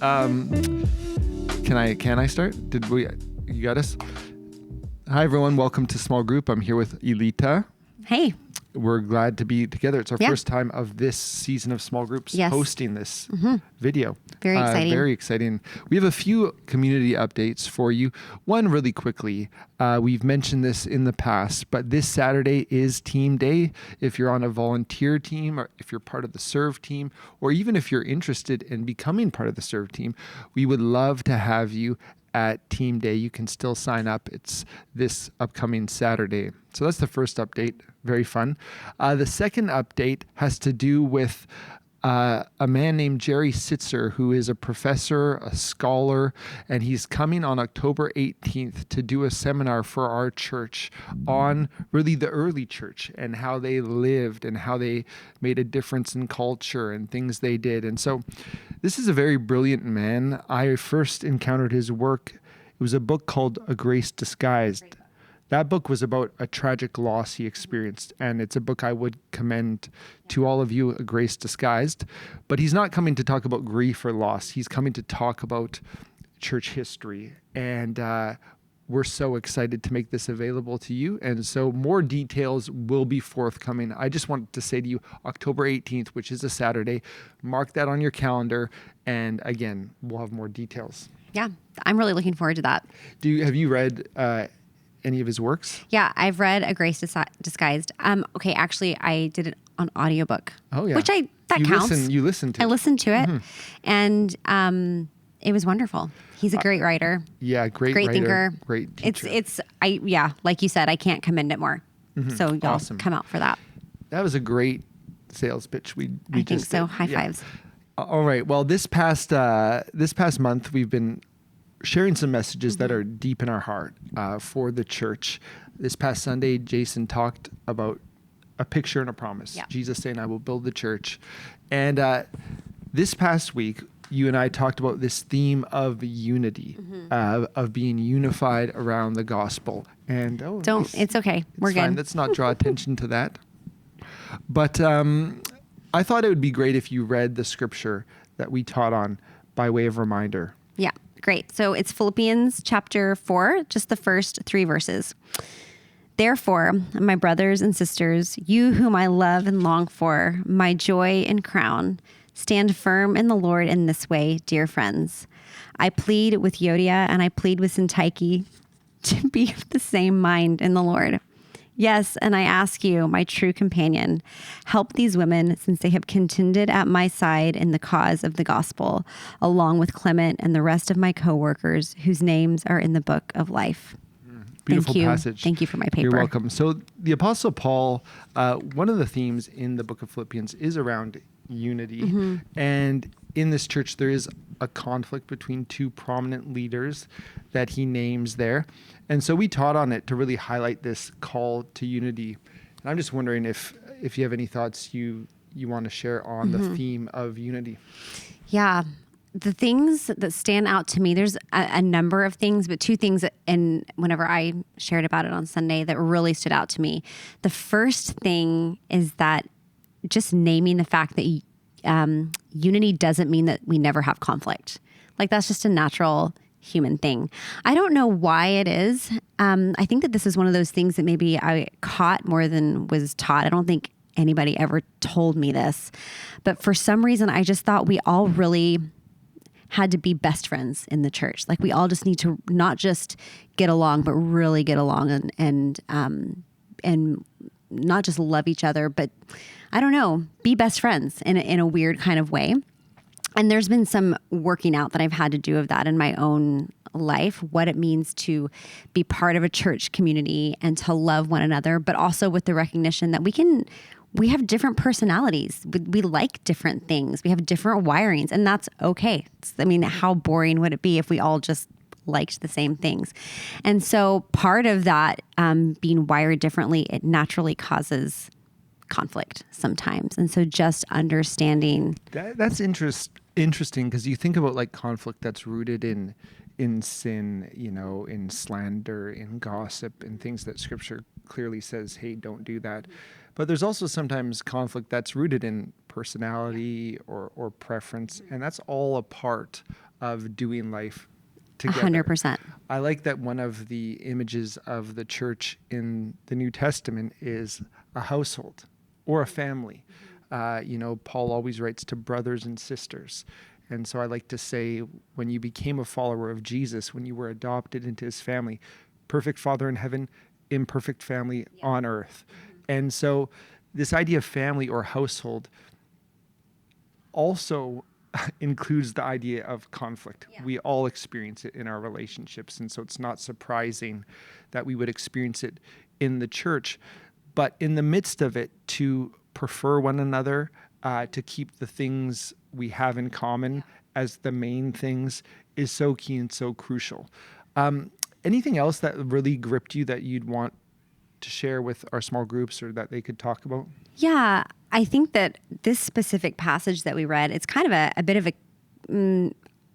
Can I start? You got us? Hi everyone, welcome to Small Group. I'm here with Elita. Hey. We're glad to be together. It's our Yeah. first time of this season of Small Groups Yes. hosting this video. Very exciting. Very exciting. We have a few community updates for you. One really quickly. We've mentioned this in the past, but this Saturday is Team Day. If you're on a volunteer team, or if you're part of the Serve team, or even if you're interested in becoming part of the Serve team, we would love to have you at Team Day. You can still sign up. It's this upcoming Saturday. So that's the first update. Very fun. The second update has to do with a man named Jerry Sitzer, who is a professor, a scholar, and he's coming on October 18th to do a seminar for our church on really the early church and how they lived and how they made a difference in culture and things they did. And so this is a very brilliant man. I first encountered his work. It was a book called A Grace Disguised. That book was about a tragic loss he experienced, and it's a book I would commend to all of you, A Grace Disguised. But he's not coming to talk about grief or loss. He's coming to talk about church history, and we're so excited to make this available to you. And so more details will be forthcoming. I just wanted to say to you, October 18th, which is a Saturday, mark that on your calendar, and again, we'll have more details. Yeah, I'm really looking forward to that. Have you read any of his works? Yeah, I've read A Grace Disguised. Okay, actually, I did it on audiobook. Oh, yeah. That counts. You listened to it. I listened to it, and it was wonderful. He's a great writer. Yeah, great writer, thinker. Great teacher. Like you said, I can't commend it more. So y'all Awesome. come out for that. That was a great sales pitch. I think so. High fives. All right. Well, this past month, we've been sharing some messages that are deep in our heart for the church. This past Sunday, Jason talked about a picture and a promise. Yeah. Jesus saying, I will build the church. And this past week, you and I talked about this theme of unity, of being unified around the gospel. And It's okay. We're fine. good. Let's not draw attention to that. But I thought it would be great if you read the scripture that we taught on by way of reminder. Yeah. Great. So it's Philippians chapter 4, just the first 3 verses. Therefore, my brothers and sisters, you whom I love and long for, my joy and crown, stand firm in the Lord in this way, dear friends. I plead with Euodia and I plead with Syntyche to be of the same mind in the Lord. Yes, and I ask you, my true companion, help these women since they have contended at my side in the cause of the gospel, along with Clement and the rest of my co-workers whose names are in the book of life. Beautiful Thank you. passage. Thank you for my paper. You're welcome. So the Apostle Paul, one of the themes in the book of Philippians is around unity. And in this church, there is a conflict between two prominent leaders that he names there. And so we taught on it to really highlight this call to unity. And I'm just wondering if you have any thoughts you want to share on the theme of unity. Yeah. The things that stand out to me, there's a number of things, but 2 things, and whenever I shared about it on Sunday, that really stood out to me. The first thing is that just naming the fact that unity doesn't mean that we never have conflict. Like, that's just a natural human thing. I don't know why it is. I think that this is one of those things that maybe I caught more than was taught. I don't think anybody ever told me this, but for some reason, I just thought we all really had to be best friends in the church. Like, we all just need to not just get along, but really get along and not just love each other, but I don't know, be best friends in a weird kind of way. And there's been some working out that I've had to do of that in my own life, what it means to be part of a church community and to love one another, but also with the recognition that we have different personalities. We like different things. We have different wirings, and that's okay. How boring would it be if we all just liked the same things? And so part of that being wired differently, it naturally causes conflict sometimes. And so just understanding. That's interesting because you think about like conflict that's rooted in sin, in slander, in gossip, and things that Scripture clearly says, hey, don't do that. But there's also sometimes conflict that's rooted in personality or preference, and that's all a part of doing life together. 100%. I like that one of the images of the church in the New Testament is a household or a family. Paul always writes to brothers and sisters. And so I like to say, when you became a follower of Jesus, when you were adopted into his family, perfect Father in heaven, imperfect family on earth. And so this idea of family or household also includes the idea of conflict. Yeah. We all experience it in our relationships. And so it's not surprising that we would experience it in the church. But in the midst of it, to prefer one another, to keep the things we have in common as the main things is so key and so crucial. Anything else that really gripped you that you'd want to share with our small groups or that they could talk about? Yeah, I think that this specific passage that we read, it's kind of a bit of a,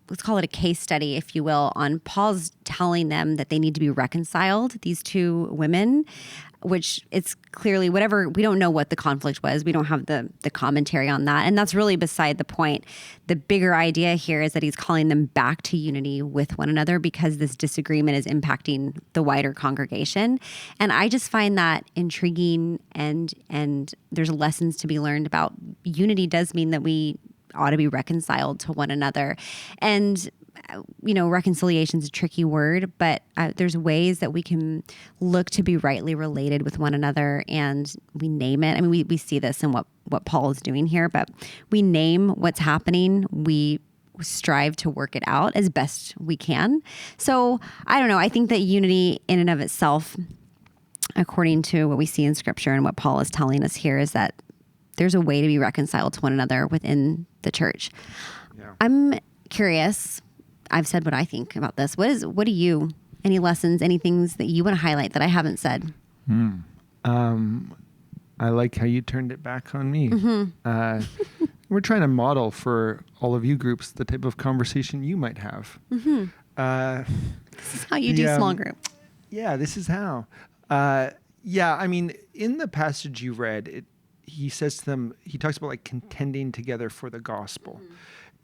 let's call it a case study, if you will, on Paul's telling them that they need to be reconciled, these two women, which it's clearly whatever, we don't know what the conflict was. We don't have the commentary on that. And that's really beside the point. The bigger idea here is that he's calling them back to unity with one another because this disagreement is impacting the wider congregation. And I just find that intriguing, and there's lessons to be learned about unity does mean that we ought to be reconciled to one another. And reconciliation is a tricky word, but there's ways that we can look to be rightly related with one another, and we name it. I mean, we see this in what Paul is doing here, but we name what's happening. We strive to work it out as best we can. So I don't know. I think that unity in and of itself, according to what we see in Scripture and what Paul is telling us here, is that there's a way to be reconciled to one another within the church. Yeah. I'm curious. I've said what I think about this. What do you, any lessons, any things that you want to highlight that I haven't said? I like how you turned it back on me. We're trying to model for all of you groups the type of conversation you might have. This is how you do small group. Yeah, this is how. I mean, in the passage you read, he says to them, he talks about like contending together for the gospel.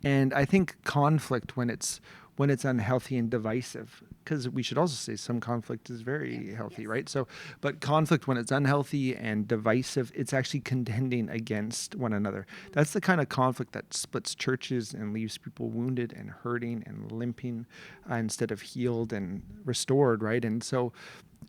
And I think conflict, when it's unhealthy and divisive, because we should also say some conflict is very healthy, right? So, but conflict, when it's unhealthy and divisive, it's actually contending against one another. That's the kind of conflict that splits churches and leaves people wounded and hurting and limping instead of healed and restored, right? And so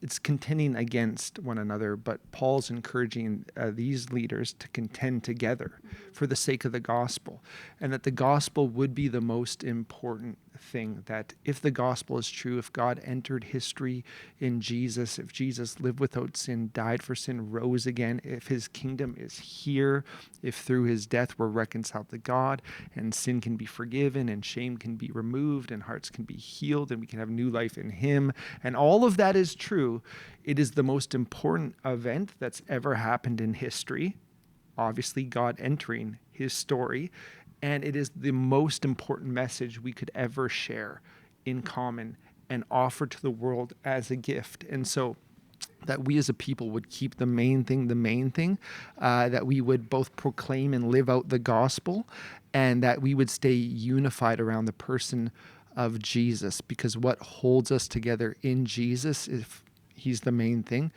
it's contending against one another, but Paul's encouraging these leaders to contend together for the sake of the gospel, and that the gospel would be the most important thing, that if the gospel is true, if God entered history in Jesus, if Jesus lived without sin, died for sin, rose again, if his kingdom is here, if through his death we're reconciled to God and sin can be forgiven and shame can be removed and hearts can be healed and we can have new life in him, and all of that is true, it is the most important event that's ever happened in history. Obviously, God entering his story, and it is the most important message we could ever share in common and offer to the world as a gift. And so that we as a people would keep the main thing, that we would both proclaim and live out the gospel, and that we would stay unified around the person of Jesus, because what holds us together in Jesus, if he's the main thing,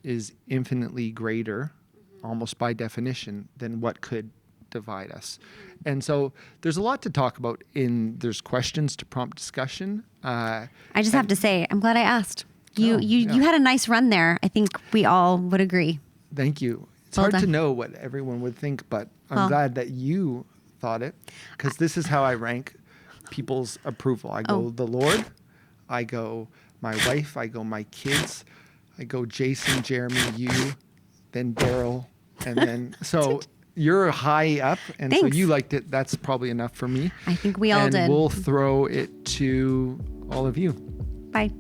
is infinitely greater, almost by definition, than what could divide us. And so there's a lot to talk about. There's questions to prompt discussion. I just have to say, I'm glad I asked. You had a nice run there. I think we all would agree. Thank you. It's Well hard done. to know what everyone would think, but I'm glad that you thought it, because this is how I rank people's approval. I go the Lord, I go my wife, I go my kids, I go Jason, Jeremy, you, then Daryl, and then so you're high up, and Thanks. so you liked it. That's probably enough for me. I think we all and did. we'll throw it to all of you. Bye.